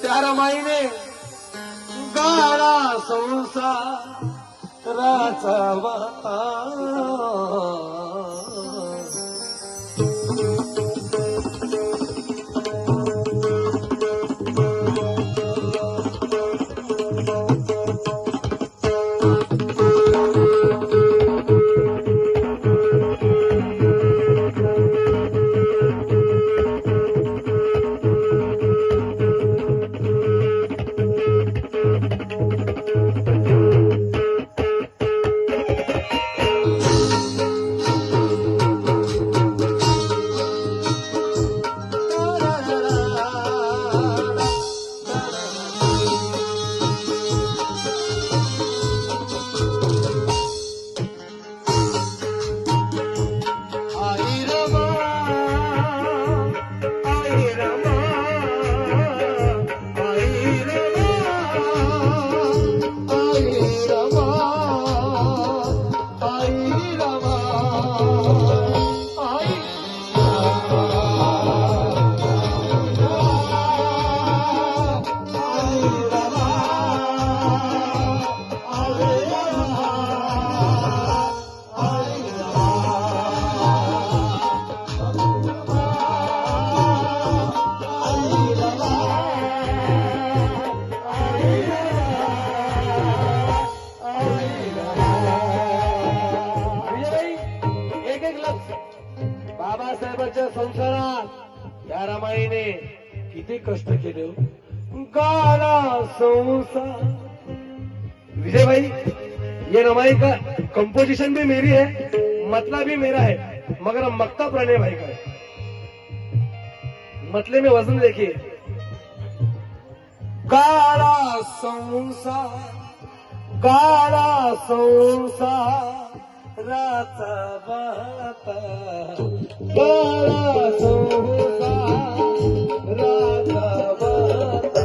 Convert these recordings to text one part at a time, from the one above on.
त्या रमाईने गाळा संसाराचा वाता बाबासाहेबांच्या संसारात या रमाईने किती कष्ट केले. गाला संसार. विजय भाई, ये रमाई का कंपोजिशन भी मेरी है, मतला भी मेरा है, मगर मक्ता प्रणय भाई का है. मतले में वजन देखिए. गाला संसार, गाला संसार राचा वाता, गाळा संसार राचा वाता.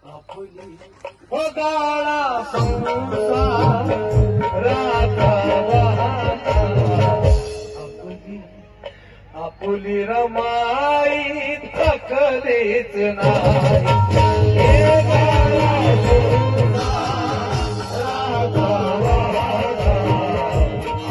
आपुली ओ गाळा संसार राचा वाता. आपुली रमाई थकलेच नाही.